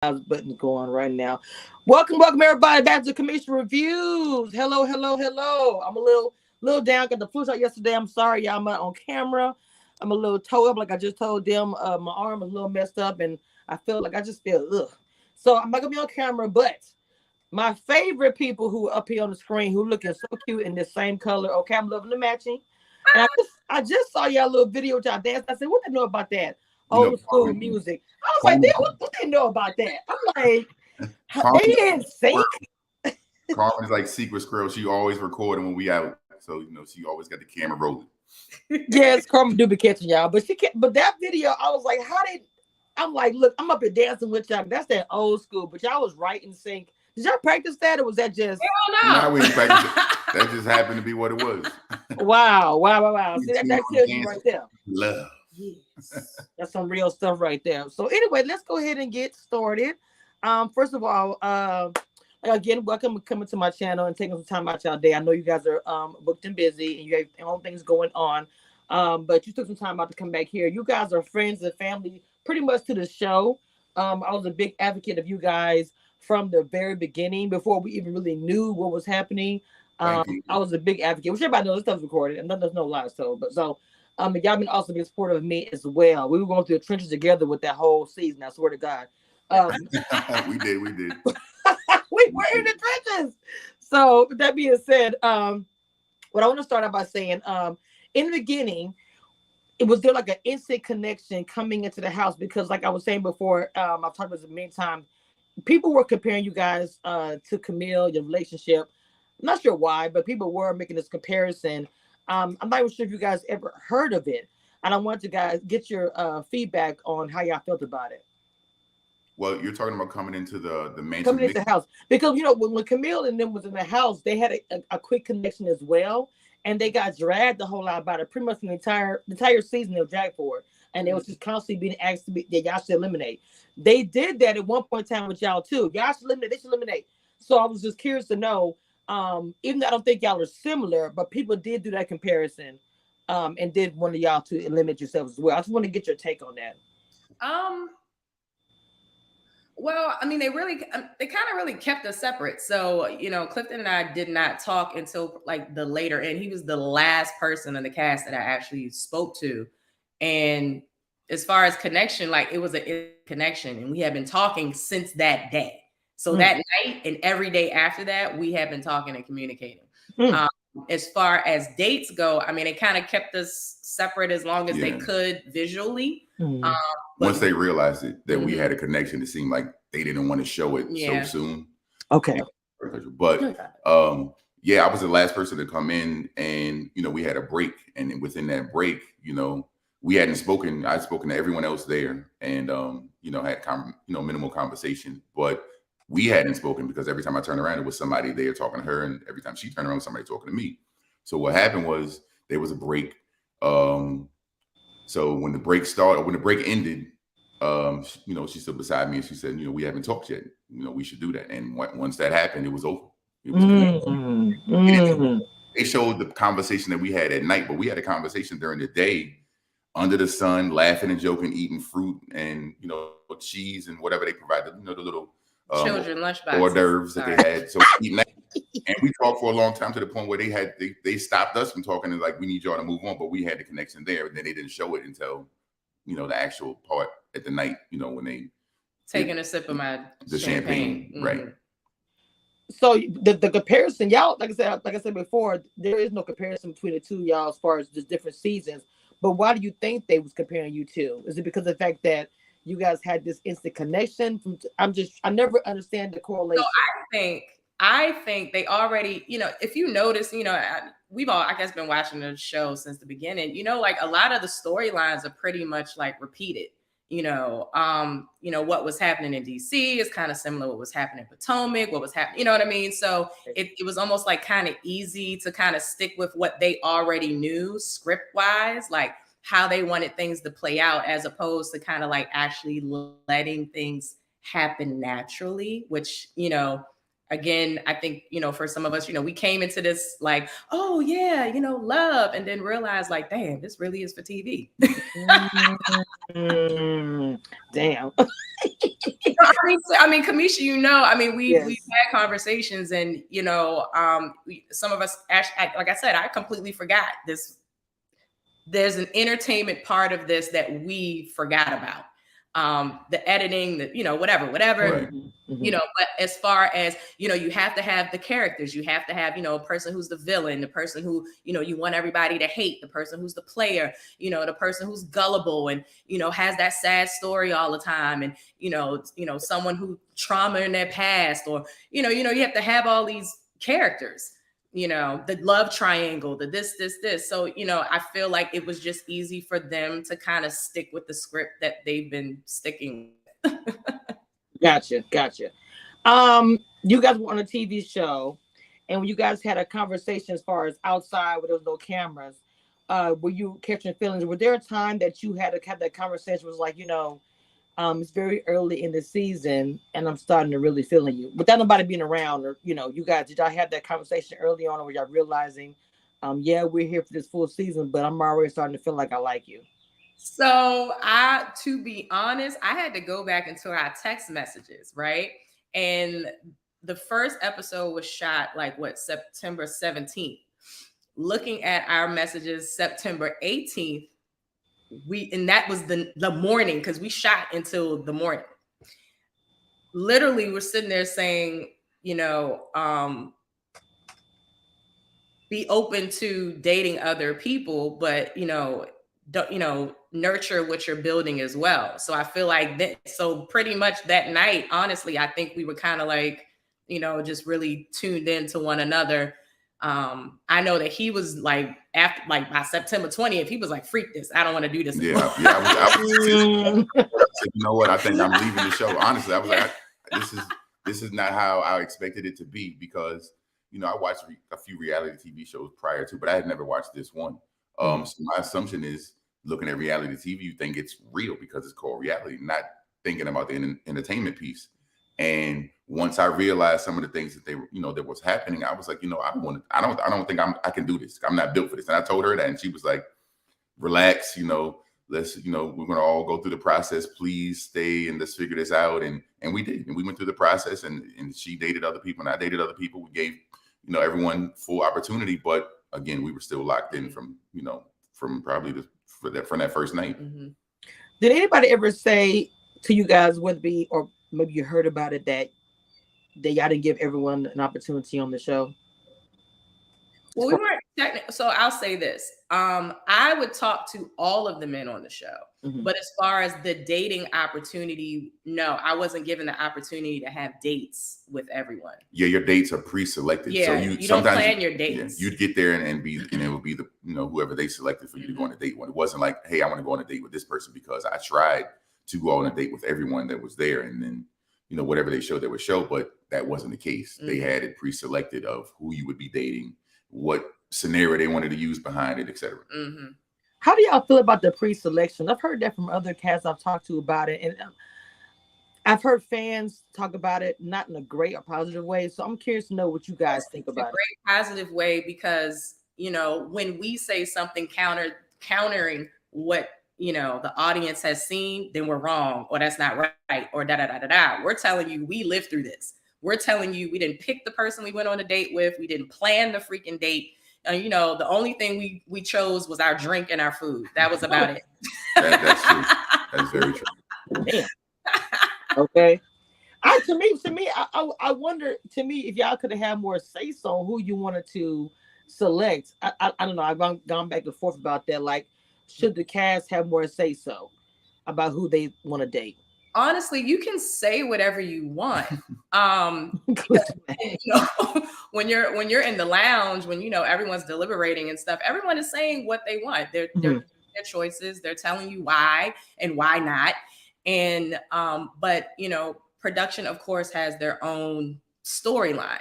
Button going right now. Welcome everybody back to Commission Reviews. Hello. I'm a little down. Got the flu shot yesterday. I'm sorry, y'all. I'm not on camera. I'm a little toe up, like I just told them. My arm is a little messed up, and I feel like I just feel ugh. So I'm not gonna be on camera, but my favorite people who are up here on the screen who looking so cute in the same color. Okay, I'm loving the matching. And I just saw y'all little video with y'all dance. I said, what they know about that? You know, Old school music. I was like, Carmen, damn, what they know about that? I'm like, Carmen, they in sync. Carmen is like secret squirrel. She always recording when we out. So, she always got the camera rolling. Yes, Carmen do be catching y'all. But she can't, but that video, I was like, I'm like, look, I'm up here dancing with y'all. That's that old school, but y'all was right in sync. Did y'all practice that or was that just Now we practice it. That just happened to be what it was. Wow. See, that tells you right there. Love. Yes. That's some real stuff right there. So anyway, let's go ahead and get started. First of all, again, welcome for coming to my channel and taking some time out y'all day. I know you guys are booked and busy and you have your own things going on. But you took some time out to come back here. You guys are friends and family pretty much to the show. I was a big advocate of you guys from the very beginning before we even really knew what was happening. I was a big advocate, which everybody knows this stuff's recorded and there's no lies told. But so y'all been also being supportive of me as well. We were going through the trenches together with that whole season. I swear to God. We did. We were in the trenches. So with that being said, what I want to start out by saying, in the beginning, it was there like an instant connection coming into the house because, like I was saying before, I've talked about this many times. People were comparing you guys to Camille, your relationship. I'm not sure why, but people were making this comparison. I'm not even sure if you guys ever heard of it, and I want you guys get your feedback on how y'all felt about it. Well, you're talking about coming into the mansion. Coming into the house. Because, when Camille and them was in the house, they had a quick connection as well. And they got dragged the whole lot about it. Pretty much the entire season they were dragged for it. And it was just constantly being asked that y'all should eliminate. They did that at one point in time with y'all too. Y'all should eliminate. They should eliminate. So I was just curious to know, even though I don't think y'all are similar, but people did do that comparison and did want y'all to eliminate yourselves as well. I just want to get your take on that. Well, I mean, they kind of really kept us separate. So, Clifton and I did not talk until like the later end. He was the last person in the cast that I actually spoke to. And as far as connection, like it was a connection and we had been talking since that day. So that night and every day after that, we have been talking and communicating. As far as dates go, I mean, it kind of kept us separate as long as they could visually. Once they realized that we had a connection, it seemed like they didn't want to show it so soon. Okay. But I was the last person to come in and, we had a break. And within that break, we hadn't spoken. I'd spoken to everyone else there and, had, minimal conversation. But we hadn't spoken because every time I turned around, it was somebody there talking to her. And every time she turned around, somebody talking to me. So what happened was there was a break. So when the break ended, she stood beside me and she said, we haven't talked yet. We should do that. And once that happened, it was over. It was They showed the conversation that we had at night, but we had a conversation during the day under the sun, laughing and joking, eating fruit and, cheese and whatever they provided, the little children lunchboxes, hors d'oeuvres that they had. So and we talked for a long time to the point where they stopped us from talking and like, we need y'all to move on, but we had the connection there. And then they didn't show it until, the actual part at the night, when they taking a sip of the champagne. Right. So the comparison, y'all, like I said before, there is no comparison between the two y'all as far as just different seasons. But why do you think they was comparing you two? Is it because of the fact that you guys had this instant connection? I never understand the correlation. So I think they already, if you notice, we've all, I guess, been watching the show since the beginning, like a lot of the storylines are pretty much like repeated. What was happening in DC is kind of similar to what was happening in Potomac, what was happening, you know what I mean? So it was almost like kind of easy to kind of stick with what they already knew script wise, like how they wanted things to play out, as opposed to kind of like actually letting things happen naturally, which, again, I think, for some of us, we came into this like, oh yeah, love, and then realized like, damn, this really is for TV. Damn. I mean, Kamisha, we've Yes. had conversations, and some of us actually, like I said, I completely forgot this. There's an entertainment part of this that we forgot about. The editing, whatever. Right. But as far as, you have to have the characters, you have to have, a person who's the villain, the person who, you want everybody to hate, the person who's the player, the person who's gullible and, has that sad story all the time. And, someone who trauma in their past, or, you have to have all these characters, the love triangle, the this. So, I feel like it was just easy for them to kind of stick with the script that they've been sticking with. Gotcha. You guys were on a TV show, and when you guys had a conversation as far as outside where there was no cameras, were you catching feelings? Was there a time that you had to have that conversation, was like, it's very early in the season and I'm starting to really feeling you, without nobody being around, or, you guys, did y'all have that conversation early on, or were y'all realizing, yeah, we're here for this full season, but I'm already starting to feel like I like you? So to be honest, I had to go back into our text messages, right? And the first episode was shot like September 17th. Looking at our messages, September 18th, and that was the morning, because we shot until the morning. Literally, we're sitting there saying, be open to dating other people, but don't, nurture what you're building as well. So I feel like that. So pretty much that night, honestly, I think we were kind of like, just really tuned into one another. I know that he was like, after, like by September 20th, he was like, freak this, I don't want to do this anymore. I said, you know what, I think I'm leaving the show. Honestly, I was like, this is not how I expected it to be, because I watched a few reality TV shows prior to, but I had never watched this one. So my assumption is, looking at reality TV, you think it's real because it's called reality, not thinking about the entertainment piece. And once I realized some of the things that that was happening, I was like, I don't think I can do this. I'm not built for this. And I told her that, and she was like, relax, let's, we're going to all go through the process. Please stay and let's figure this out. And we did. And we went through the process, and she dated other people and I dated other people. We gave, everyone full opportunity. But again, we were still locked in from probably from that first night. Mm-hmm. Did anybody ever say to you guys, whether it be, or maybe you heard about it, that y'all didn't give everyone an opportunity on the show? Well, we weren't so I'll say this. I would talk to all of the men on the show. Mm-hmm. But as far as the dating opportunity, no, I wasn't given the opportunity to have dates with everyone. Yeah, your dates are pre-selected. Yeah, so you don't plan your dates. You'd get there and it would be the whoever they selected for you to go on a date with. It wasn't like, hey, I want to go on a date with this person, because I tried to go on a date with everyone that was there, and then whatever they showed, they would show. But that wasn't the case. Mm-hmm. They had it pre-selected of who you would be dating, what scenario they wanted to use behind it, etc. Mm-hmm. How do y'all feel about the pre-selection? I've heard that from other casts I've talked to about it, and I've heard fans talk about it not in a great or positive way. So I'm curious to know what you guys think about it. Great positive way, because when we say something countering what the audience has seen, then we're wrong, or that's not right, or da da da da da. We're telling you we lived through this. We're telling you we didn't pick the person we went on a date with. We didn't plan the freaking date. The only thing we chose was our drink and our food. That was about it. That's true. That's very true. Damn. Okay. To me, I wonder, if y'all could have had more say so on who you wanted to select. I don't know. I've gone back and forth about that. Like, should the cast have more say so about who they want to date? Honestly, you can say whatever you want. When you're in the lounge, when everyone's deliberating and stuff, everyone is saying what they want. Their choices. They're telling you why and why not. And but production, of course, has their own storyline.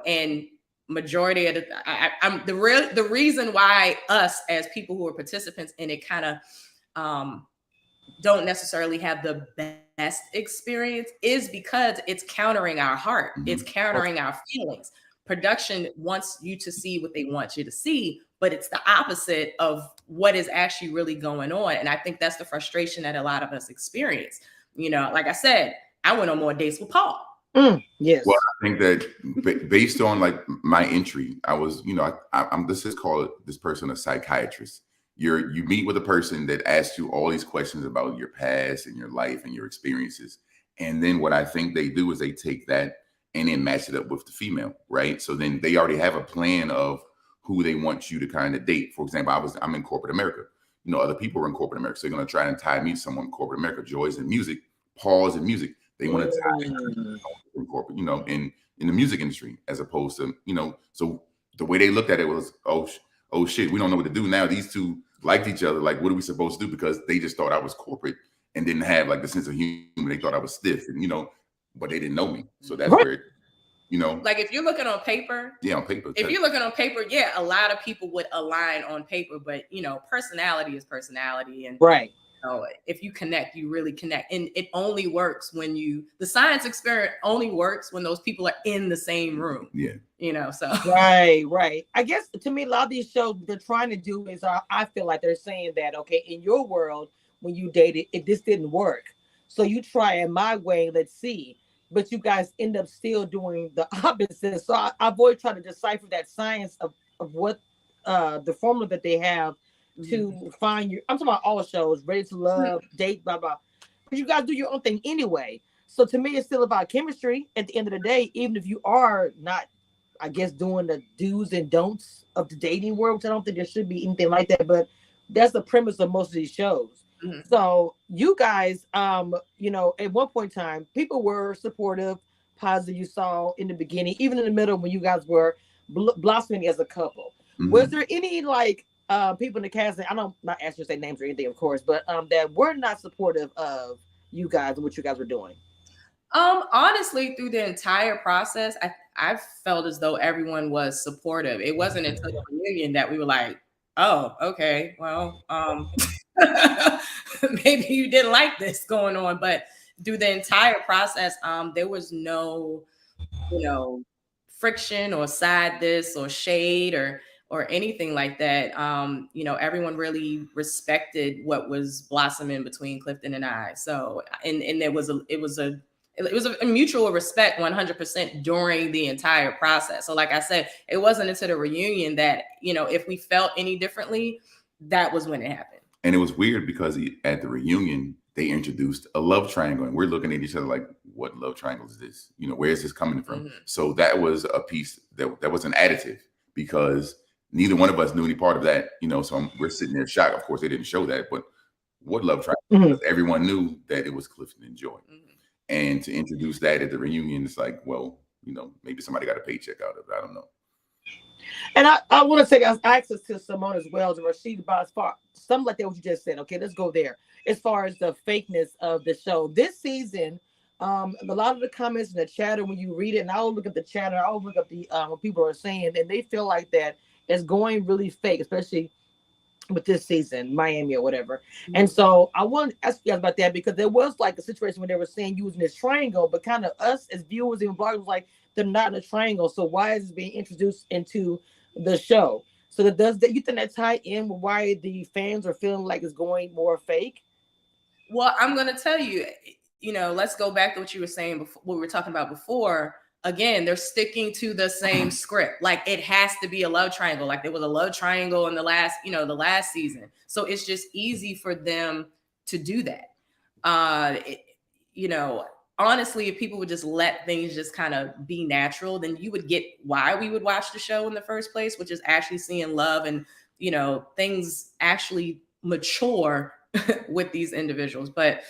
And majority of the reason why us as people who are participants in it kind of don't necessarily have the best experience is because it's countering our heart. Mhm. It's countering our feelings. Production wants you to see what they want you to see, but it's the opposite of what is actually really going on. And I think that's the frustration that a lot of us experience. You know, like I said, I went on more dates with Paul. Yes. Well, I think that based on like my entry, I was, you know, I'm this is called this person a psychiatrist. You meet with a person that asks you all these questions about your past and your life and your experiences, and then what I think they do is they take that and then match it up with the female, right? So then they already have a plan of who they want you to kind of date. For example, I'm in corporate America. You know, other people are in corporate America, so they're going to try and tie me to someone in corporate America. Joy's in music, Paul's in music. They want to tie in corporate, you know, in the music industry, as opposed to, you know, so the way they looked at it was, oh shit, we don't know what to do now. These two liked each other. Like, what are we supposed to do? Because they just thought I was corporate and didn't have like the sense of humor. They thought I was stiff, and you know, but they didn't know me. So that's where it, you know, like if you're looking on paper, on paper. If you're looking on paper, yeah, a lot of people would align on paper, but you know, personality is personality, and right. You know, if you connect, you really connect, and it only works when the science experiment only works when those people are in the same room. Yeah, you know, so right. I guess to me, a lot of these shows they're trying to do is, I feel like they're saying that, okay, in your world when you dated, this didn't work, so you try it my way. Let's see. But you guys end up still doing the opposite. So I've always tried to decipher that science of what the formula that they have to find you. I'm talking about all shows, Ready to Love, Date, blah, blah. But you guys do your own thing anyway. So to me, it's still about chemistry at the end of the day, even if you are not, I guess, doing the do's and don'ts of the dating world, which I don't think there should be anything like that. But that's the premise of most of these shows. So you guys, you know, at one point in time, people were supportive, positive. You saw in the beginning, even in the middle, when you guys were blossoming as a couple. Was there any like people in the cast that, I don't, not asking you to say names or anything, of course, but that were not supportive of you guys and what you guys were doing? Honestly, through the entire process, I felt as though everyone was supportive. It wasn't until the reunion that we were like, oh, okay, well, maybe you didn't like this going on. But through the entire process, there was no, you know, friction or side this or shade or anything like that. You know, everyone really respected what was blossoming between Clifton and I. So, and it was a mutual respect 100% during the entire process. So like I said, it wasn't until the reunion that, you know, if we felt any differently, that was when it happened. And it was weird because at the reunion, they introduced a love triangle, and we're looking at each other like, what love triangle is this? You know, where is this coming from? So that was a piece that was an additive, because neither one of us knew any part of that, you know, so we're sitting there shocked. Of course, they didn't show that, but what love triangle? Everyone knew that it was Clifton and Joi. And to introduce that at the reunion, it's like, well, you know, maybe somebody got a paycheck out of it. I don't know. And I want to say access to Simone as well, to Rashid, about as far something like that what you just said. Okay, let's go there. As far as the fakeness of the show this season, a lot of the comments in the chatter, when you read it, and I'll look at the chatter, I'll look up the what people are saying, and they feel like that it's going really fake, especially with this season, Miami or whatever. And so I want to ask you guys about that, because there was like a situation where they were saying using this triangle, but kind of us as viewers and bloggers was like, they're not in a triangle. So why is it being introduced into the show? So that you think that tie in with why the fans are feeling like it's going more fake? Well, I'm going to tell you, you know, let's go back to what you were saying before, what we were talking about before. Again, they're sticking to the same script. Like, it has to be a love triangle. Like, there was a love triangle in the last season. So it's just easy for them to do that. You know, honestly, if people would just let things just kind of be natural, then you would get why we would watch the show in the first place, which is actually seeing love and, you know, things actually mature with these individuals. But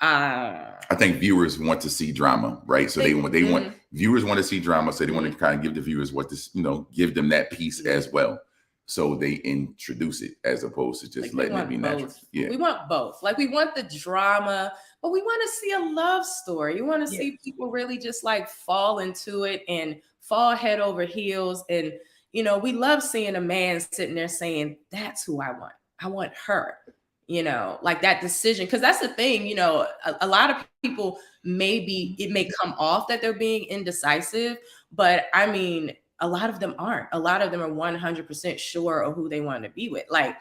I think viewers want to see drama, right? So they want viewers want to see drama, so they want to kind of give the viewers what this, you know, give them that piece as well. So they introduce it as opposed to just letting it be natural. Yeah, we want both. Like, we want the drama, but we want to see a love story. You want to see people really just like fall into it and fall head over heels. And, you know, we love seeing a man sitting there saying, that's who I want. I want her. you know, like that decision. Because that's the thing, you know, a lot of people, maybe it may come off that they're being indecisive, but I mean, a lot of them aren't. A lot of them are 100% sure of who they want to be with. Like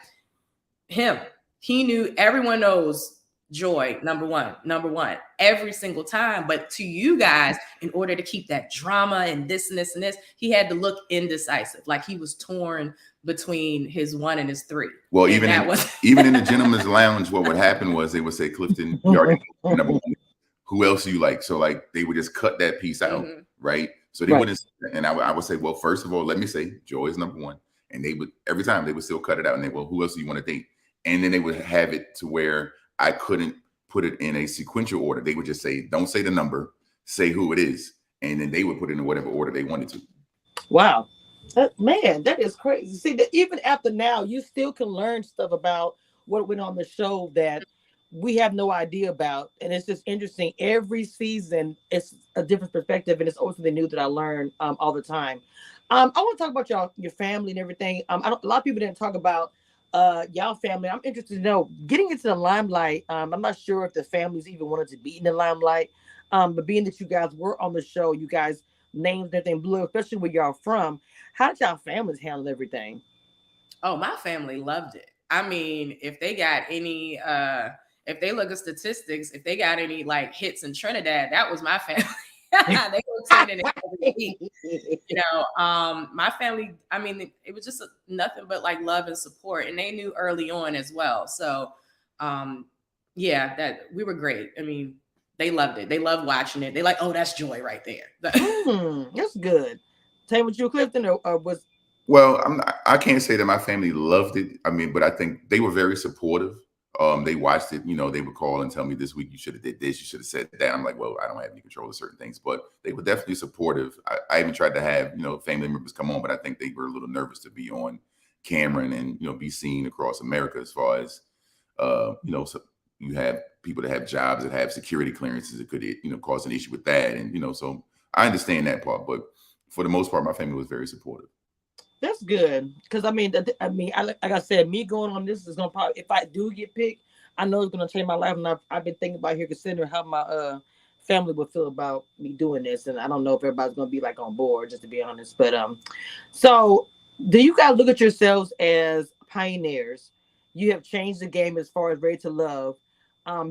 him, he knew, everyone knows Joi, number one, every single time. But to you guys, in order to keep that drama and this and this and this, he had to look indecisive, like he was torn between his 1 and his 3. Well, and even in the gentleman's lounge, what would happen was they would say, Clifton, you already know number 1. Who else do you like? So like they would just cut that piece out, right? So they wouldn't, and I would say, well, first of all, let me say Joi is number 1. And they would, every time they would still cut it out, and they, well, who else do you want to date? And then they would have it to where I couldn't put it in a sequential order. They would just say, don't say the number, say who it is. And then they would put it in whatever order they wanted to. Wow. Man, that is crazy. See, that even after now, you still can learn stuff about what went on the show that we have no idea about. And it's just interesting. Every season, it's a different perspective, and it's always something new that I learn all the time. I want to talk about your family and everything. A lot of people didn't talk about y'all family. I'm interested to know, getting into the limelight. I'm not sure if the families even wanted to be in the limelight, but being that you guys were on the show, you guys names and everything blue, especially where y'all from. How did y'all families handle everything? Oh, my family loved it. I mean, if they got any if they look at statistics, if they got any like hits in Trinidad, that was my family. They were tuning in every week. You know, my family, I mean, it was just nothing but like love and support, and they knew early on as well. So yeah, that we were great. I mean, they loved it. They loved watching it. They like, oh, that's Joi right there. That's good. Same with you, Clifton, or was? Well, I can't say that my family loved it. I mean, but I think they were very supportive. They watched it, you know, they would call and tell me, this week you should have did this, you should have said that. I'm like, well, I don't have any control of certain things, but they were definitely supportive. I even tried to have, you know, family members come on, but I think they were a little nervous to be on camera and you know, be seen across America, as far as you know, so you have people that have jobs that have security clearances that could, you know, cause an issue with that. And, you know, so I understand that part, but for the most part, my family was very supportive. That's good, because like I said, me going on this is gonna probably, if I do get picked, I know it's gonna change my life, and I've been thinking about here, considering how my family would feel about me doing this, and I don't know if everybody's gonna be like on board, just to be honest. But so do you guys look at yourselves as pioneers? You have changed the game as far as Ready to Love.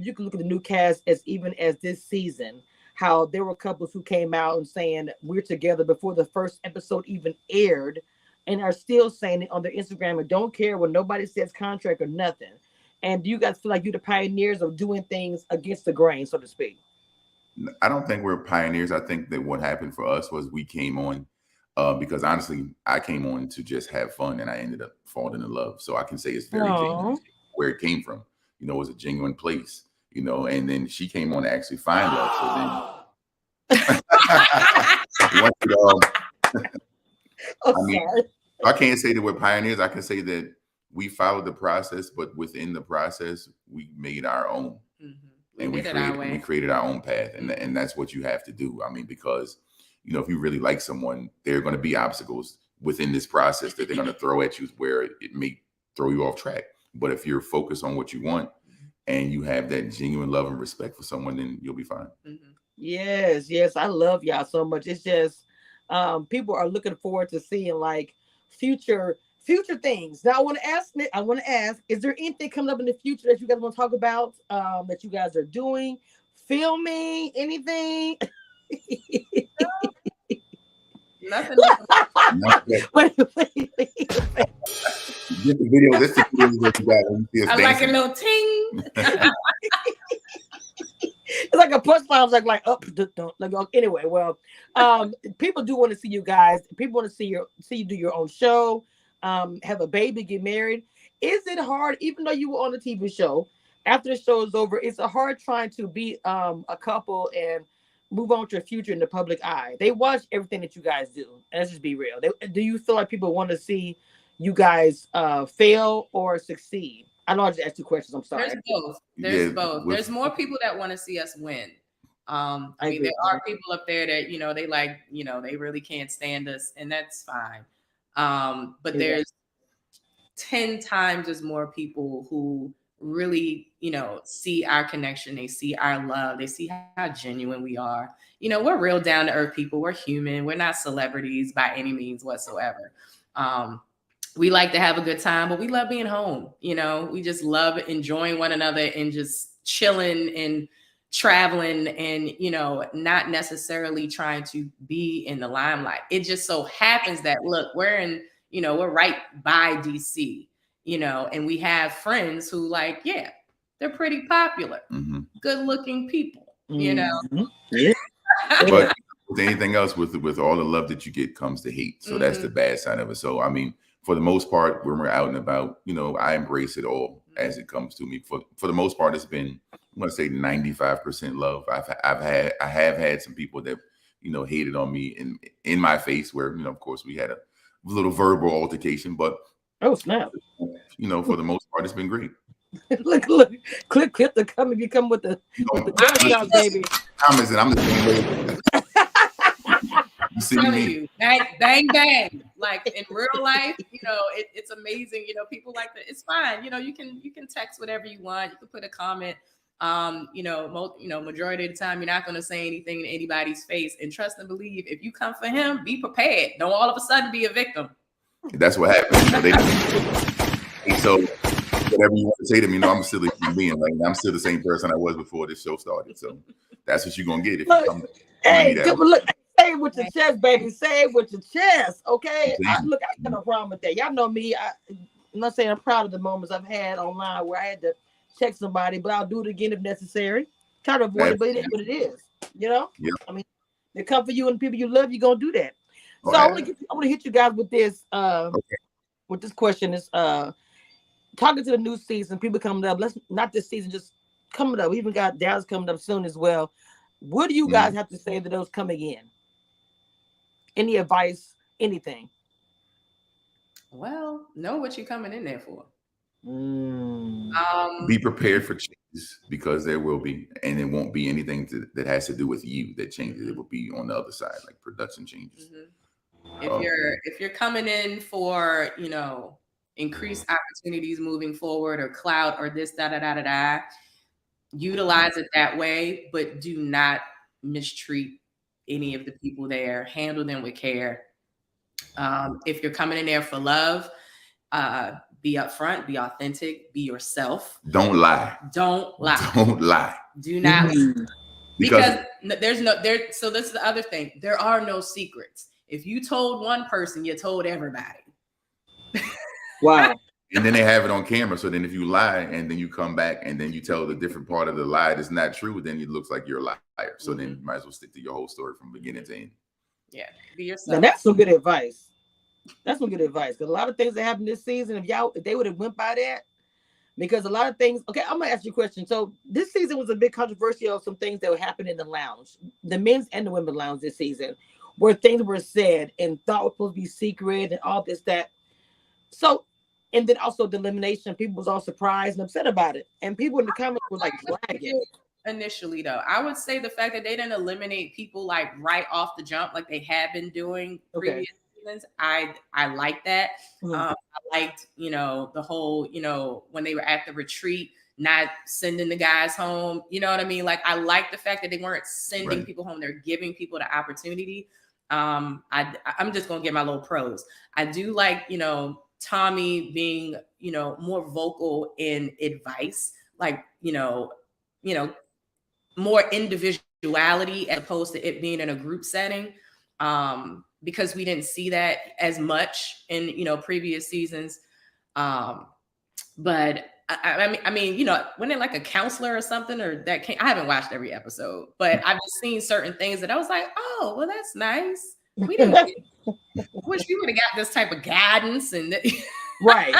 You can look at the new cast as even as this season, how there were couples who came out and saying we're together before the first episode even aired, and are still saying it on their Instagram and don't care when nobody says contract or nothing. And do you guys feel like you're the pioneers of doing things against the grain, so to speak? I don't think we're pioneers. I think that what happened for us was we came on because honestly, I came on to just have fun, and I ended up falling in love. So I can say it's very genuine where it came from. You know, it was a genuine place. You know, and then she came on to actually find love. So then, I mean, I can't say that we're pioneers. I can say that we followed the process, but within the process, we made our own. And we created our own path, and that's what you have to do. I mean, because you know, if you really like someone, there are going to be obstacles within this process that they're going to throw at you, where it may throw you off track. But if you're focused on what you want and you have that genuine love and respect for someone, then you'll be fine. Yes, I love y'all so much. It's just people are looking forward to seeing like future things. Now I want to ask, is there anything coming up in the future that you guys want to talk about, that you guys are doing, filming, anything? Nothing. Wait. Get the video. This is the video that you got when you see us I dancing. like a little ting. It's like a punchline, like up, like anyway. Well, people do want to see you guys. People want to see you do your own show, have a baby, get married. Is it hard, even though you were on the TV show? After the show is over, it's hard trying to be a couple and move on to your future in the public eye. They watch everything that you guys do. And let's just be real. Do you feel like people want to see you guys fail or succeed? I know I just asked 2 questions. I'm sorry. There's both. There's more people that want to see us win. I mean, there are people up there that, you know, they like, you know, they really can't stand us, and that's fine. But there's 10 times as more people who really, see our connection. They see our love. They see how genuine we are. We're real down to earth people. We're human. We're not celebrities by any means whatsoever. We like to have a good time, but we love being home. We just love enjoying one another and just chilling and traveling and, not necessarily trying to be in the limelight. It just so happens that, look, we're right by DC, and we have friends who they're pretty popular, good looking people, Yeah. But with anything else, with all the love that you get comes the hate. So that's the bad side of it. So, I mean, for the most part, when we're out and about, I embrace it all as it comes to me. For the most part, it's been, I'm going to say 95% love. I have had some people that, hated on me in my face where, of course we had a little verbal altercation, but oh snap, for the most part, it's been great. look, clip the coming. You come with the gunshots, baby. Comments, and I'm the same way. You see me? Bang, bang. Like in real life, it's amazing. People like that. It's fine. You can text whatever you want. You can put a comment. Majority of the time, you're not going to say anything in anybody's face. And trust and believe, if you come for him, be prepared. Don't all of a sudden be a victim. That's what happens. So whatever you want to say to me, I'm still a human being. Like, I'm still the same person I was before this show started. So that's what you're gonna get if you come. Hey, look, say it with your chest, baby. Say it with your chest, okay? I got no problem with that. Y'all know me. I'm not saying I'm proud of the moments I've had online where I had to check somebody, but I'll do it again if necessary. Try to avoid it, but it is what it is. Yeah. I mean, they come for you and the people you love, you're gonna do that. So I want to hit you guys with this. With this question is talking to the new season, people coming up. Let's not this season, just coming up. We even got Dallas coming up soon as well. What do you guys have to say to those coming in? Any advice? Anything? Well, know what you're coming in there for. Be prepared for changes because there will be, and it won't be anything that has to do with you that changes. It will be on the other side, like production changes. If you're coming in for increased opportunities moving forward or clout or this utilize it that way, but do not mistreat any of the people there. Handle them with care. If you're coming in there for love, be upfront, be authentic, be yourself. Don't lie. Don't lie. Don't lie. Do not lie. Because so this is the other thing. There are no secrets. If you told one person, you told everybody. Wow. And then they have it on camera. So then if you lie and then you come back and then you tell the different part of the lie that's not true, then it looks like you're a liar. So then you might as well stick to your whole story from beginning to end. Yeah. Be yourself. Now that's some good advice. That's some good advice. Because a lot of things that happened this season, if they would have went by that, because a lot of things, okay, I'm gonna ask you a question. So this season was a bit controversial of some things that would happen in the lounge, the men's and the women's lounge this season, where things were said and thought were supposed to be secret and all this, that. So, and then also the elimination, people was all surprised and upset about it. And people in the comments were like dragging. Initially, though, I would say the fact that they didn't eliminate people like right off the jump, like they had been doing previous seasons, I like that. I liked, the whole, when they were at the retreat, not sending the guys home. You know what I mean? Like, I like the fact that they weren't sending people home; they're giving people the opportunity. I'm just gonna get my little pros. I do like, Tommy being, more vocal in advice, like, more individuality as opposed to it being in a group setting, because we didn't see that as much in, previous seasons. But I mean, when it like a counselor or something or that came, I haven't watched every episode, but I've just seen certain things that I was like, oh, well, that's nice. We didn't wish we would have got this type of guidance and right.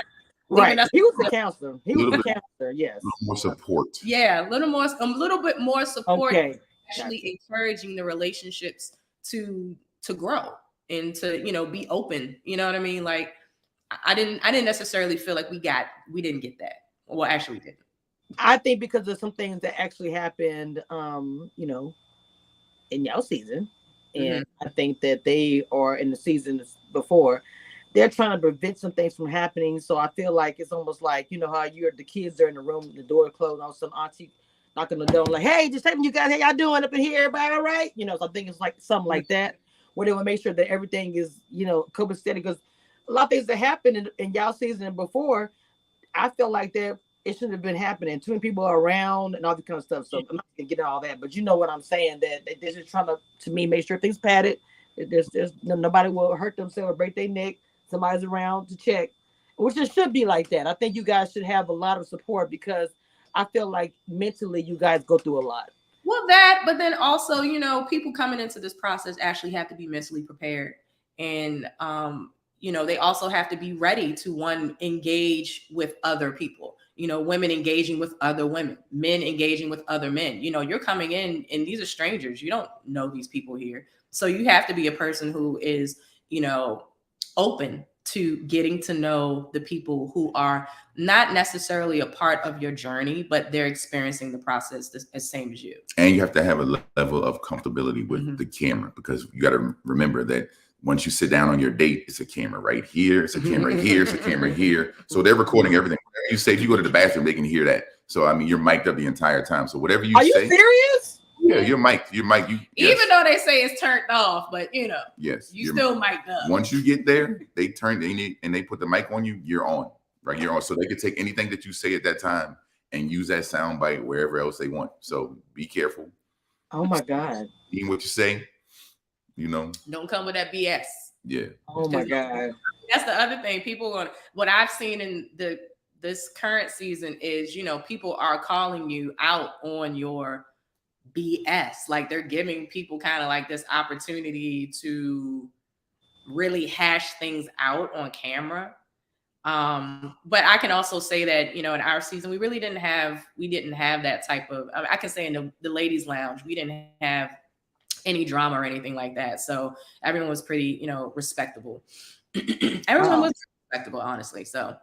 He was a counselor. Yes. A little more support. Yeah, a little bit more support. Okay. Actually encouraging the relationships to grow and to, be open. You know what I mean? Like, I didn't necessarily feel like we didn't get that. Well, actually we didn't. I think because of some things that actually happened, in y'all season. And I think that they are in the seasons before they're trying to prevent some things from happening. So I feel like it's almost like, you know how you're the kids are in the room, the door closed, all some auntie knocking the door like, hey, just taking you guys, how y'all doing up in here, everybody all right? You know, so I think it's like something like that, where they will make sure that everything is, you know, copacetic, because a lot of things that happened in y'all season and before, I feel like that it shouldn't have been happening. Too many people are around and all that kind of stuff. So I'm not gonna get into all that, but you know what I'm saying, that they're just trying to me, make sure things padded. There's nobody will hurt themselves or break their neck. Somebody's around to check, which it should be like that. I think you guys should have a lot of support, because I feel like mentally you guys go through a lot. Well, that, but then also, you know, people coming into this process actually have to be mentally prepared. And, you know, they also have to be ready to, one, engage with other people, you know, women engaging with other women, men engaging with other men. You know, you're coming in and these are strangers. You don't know these people here. So you have to be a person who is, you know, open to getting to know the people who are not necessarily a part of your journey, but they're experiencing the process the same as you. And you have to have a level of comfortability with the camera, because you got to remember that once you sit down on your date, it's a camera right here, it's a camera here, it's a camera here. So they're recording everything. Whatever you say, if you go to the bathroom, they can hear that. So I mean, you're mic'd up the entire time. So whatever you say. Are you serious? Yeah, you're mic'd. You're mic'd. Yes. Even though they say it's turned off, but you know, yes, you still mic'd up. Once you get there, they put the mic on you. You're on, right? You're on. So they can take anything that you say at that time and use that sound bite wherever else they want. So be careful. Oh my God. Mean what you say. You know. Don't come with that BS. Yeah. Oh my God. That's the other thing. People, what I've seen in this current season is, you know, people are calling you out on your BS. Like they're giving people kind of like this opportunity to really hash things out on camera. But I can also say that, you know, in our season, we didn't have that type of, I can say in the ladies lounge, we didn't have any drama or anything like that. So everyone was pretty, you know, respectable. Everyone was respectable, honestly. So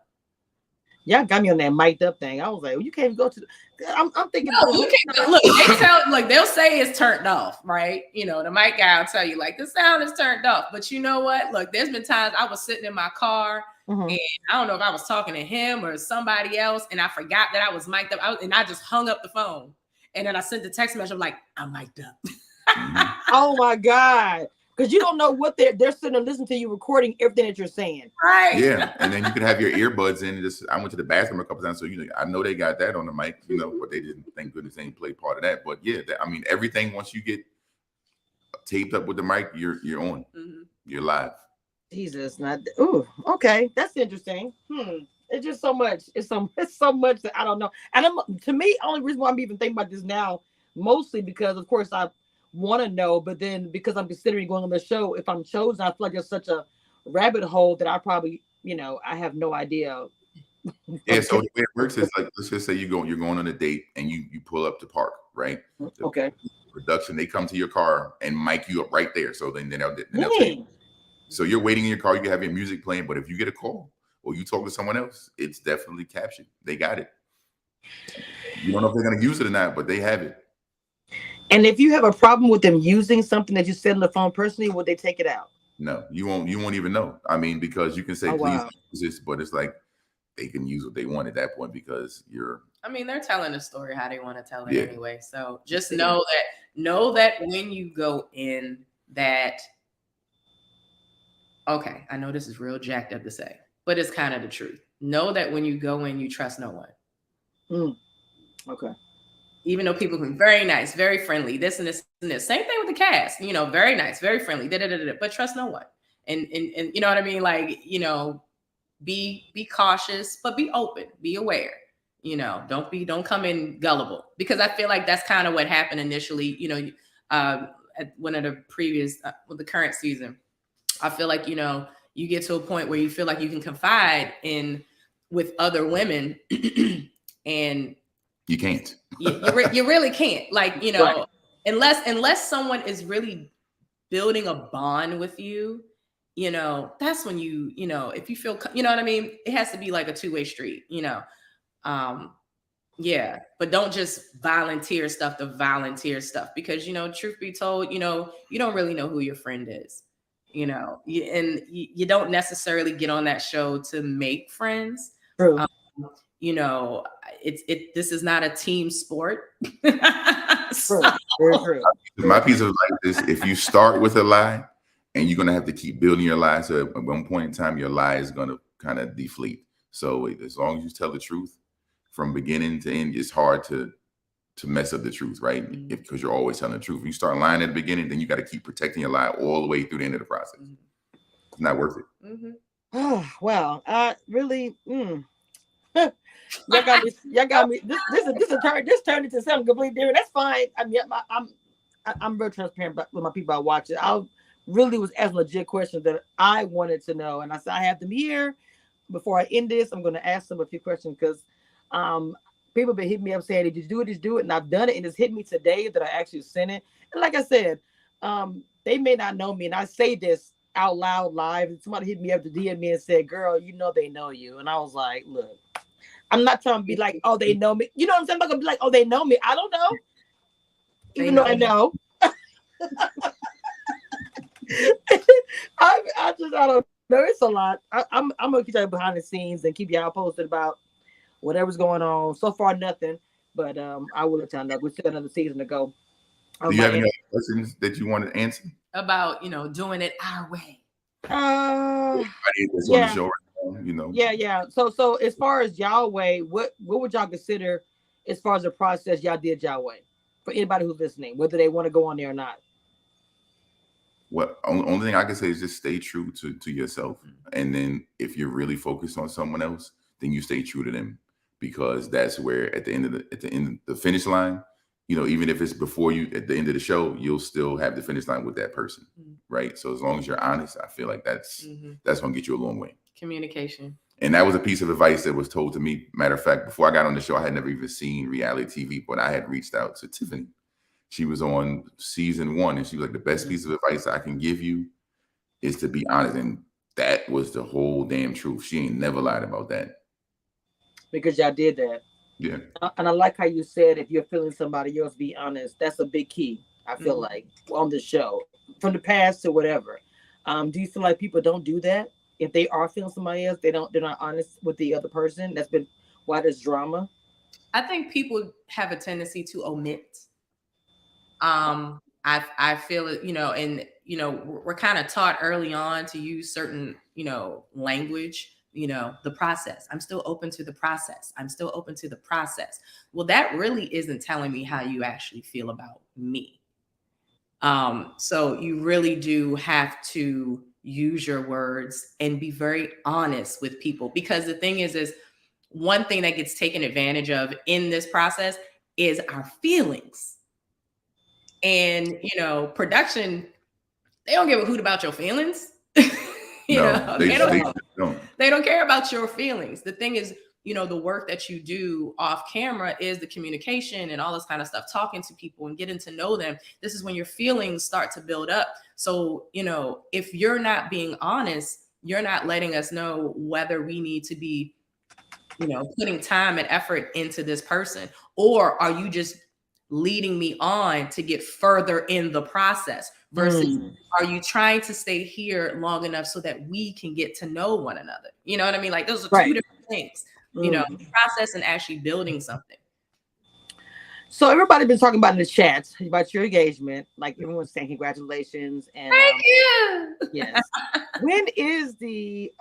y'all got me on that mic'd up thing. I was like, well, you can't even go to. I'm thinking. No, you can't. Look, they'll say it's turned off, right? You know, the mic guy will tell you like the sound is turned off. But you know what? Look, there's been times I was sitting in my car and I don't know if I was talking to him or somebody else, and I forgot that I was mic'd up, and I just hung up the phone, and then I sent the text message. I'm like, I'm mic'd up. Oh my God. Because you don't know what they're sitting and listening to you recording everything that you're saying. Right. Yeah. And then you could have your earbuds in. I went to the bathroom a couple times. So, you know, I know they got that on the mic, you know, but they didn't, thank goodness they didn't play part of that. But yeah, I mean, everything, once you get taped up with the mic, you're on. You're live. Jesus. Okay. That's interesting. It's just so much. It's so much that I don't know. And to me, only reason why I'm even thinking about this now, mostly because, of course, I want to know, but then because I'm considering going on the show, if I'm chosen, I feel like there's such a rabbit hole that I probably, you know, I have no idea. Yeah, so the way it works is like, let's just say you're going on a date and you pull up to park, right? Okay. Production, they come to your car and mic you up right there. So then they'll take you. So you're waiting in your car, you can have your music playing, but if you get a call or you talk to someone else, it's definitely captured. They got it. You don't know if they're going to use it or not, but they have it. And if you have a problem with them using something that you said on the phone personally, would they take it out? No, you won't even know. I mean, because you can say, please use this, but it's like they can use what they want at that point because I mean, they're telling the story how they want to tell it anyway. So just know that when you go in that, okay, I know this is real jacked up to say, but it's kind of the truth. Know that when you go in, you trust no one. Okay. Even though people can be very nice, very friendly, this and this and this. Same thing with the cast, you know, very nice, very friendly, but trust no one. And you know what I mean? Like, you know, be cautious, but be open, be aware. You know, don't come in gullible, because I feel like that's kind of what happened initially, you know, at one of the previous, with the current season. I feel like, you know, you get to a point where you feel like you can confide with other women and you can't. you really can't. Like, you know, unless someone is really building a bond with you, you know, that's when you know, if you feel, you know what I mean? It has to be like a two-way street, you know? Yeah, but don't just volunteer stuff to volunteer stuff, because, you know, truth be told, you know, you don't really know who your friend is. you know, you don't necessarily get on that show to make friends. True. You know, this is not a team sport. True. Very true. My piece of advice is, if you start with a lie, and you're gonna have to keep building your lie, so at one point in time, your lie is gonna kind of deflate. So as long as you tell the truth from beginning to end, it's hard to mess up the truth, right? Because you're always telling the truth. If you start lying at the beginning, then you got to keep protecting your lie all the way through the end of the process. It's not worth it. Oh, wow. Really. Y'all got me. This turned into something completely different. That's fine. I mean, I'm real transparent with my people I watch it. I really was asking legit questions that I wanted to know, and I said I have them here. Before I end this, I'm going to ask them a few questions because people have been hitting me up saying, "Did you do it? Did you do it?" And I've done it, and it's hit me today that I actually sent it. And like I said, they may not know me, and I say this out loud live. And somebody hit me up to DM me and said, "Girl, you know they know you," and I was like, "Look, I'm not trying to be like, oh, they know me. You know what I'm saying? I'm not gonna be like, oh, they know me. I don't know, even though I know." I don't know. It's a lot. I'm gonna keep you behind the scenes and keep y'all posted about whatever's going on. So far, nothing. But I will let y'all know. We still got another season to go. Do you have any other questions that you want to answer about, you know, doing it our way? On the show right now, you know. Yeah. So as far as y'all way, what would y'all consider as far as the process y'all did y'all way? For anybody who's listening, whether they want to go on there or not. What only thing I can say is just stay true to yourself, and then if you're really focused on someone else, then you stay true to them, because that's where at the end of the finish line, you know, even if it's before you at the end of the show, you'll still have the finish line with that person, right? So as long as you're honest, I feel like that's gonna get you a long way. Communication. And that was a piece of advice that was told to me. Matter of fact, before I got on the show, I had never even seen reality TV, but I had reached out to Tiffany. She was on season 1, and she was like, the best piece of advice I can give you is to be honest. And that was the whole damn truth. She ain't never lied about that. Because y'all did that. Yeah. And I like how you said, if you're feeling somebody else, be honest. That's a big key, I feel like, on the show. From the past to whatever. Do you feel like people don't do that? If they are feeling somebody else, they're not honest with the other person. That's been why there's drama. I think people have a tendency to omit. I feel it, you know, and you know, we're kind of taught early on to use certain, you know, language, you know, the process. I'm still open to the process. I'm still open to the process. Well, that really isn't telling me how you actually feel about me. So you really do have to use your words and be very honest with people, because the thing is one thing that gets taken advantage of in this process is our feelings. And, you know, production, they don't give a hoot about your feelings. They don't care about your feelings. The thing is, you know, the work that you do off camera is the communication and all this kind of stuff, talking to people and getting to know them. This is when your feelings start to build up. So, you know, if you're not being honest, you're not letting us know whether we need to be, you know, putting time and effort into this person, or are you just leading me on to get further in the process, versus are you trying to stay here long enough so that we can get to know one another? You know what I mean? Like, those are two different things, you know, process and actually building something. So everybody's been talking about in the chat about your engagement. Like, everyone's saying congratulations. And thank you. Yes. When is the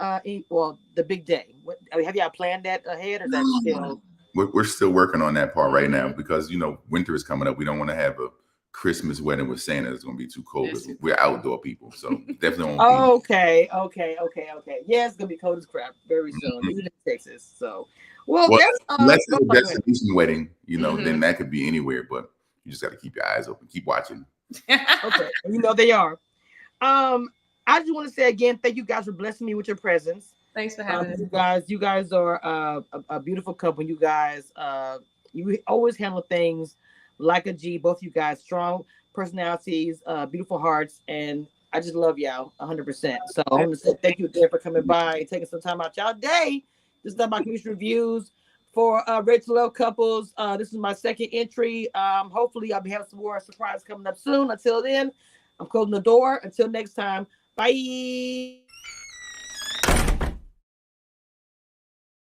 big day? Have y'all planned that ahead, or is that still? We're still working on that part right now, because, you know, winter is coming up. We don't want to have a Christmas wedding with Santa. It's going to be too cold. We're outdoor people, so definitely. Okay. Yeah, it's going to be cold as crap very soon, even in Texas. So, well that's unless it's a destination wedding, you know, then that could be anywhere. But you just got to keep your eyes open, keep watching. Okay, you know they are. I just want to say again, thank you guys for blessing me with your presence. Thanks for having us. You guys are a beautiful couple. You guys, you always handle things like a G. Both you guys, strong personalities, beautiful hearts, and I just love y'all 100%. So I want to say thank you again for coming by and taking some time out y'all day. This is my community reviews for Ready to Love couples. This is my second entry. Hopefully I'll be having some more surprises coming up soon. Until then, I'm closing the door. Until next time, Bye.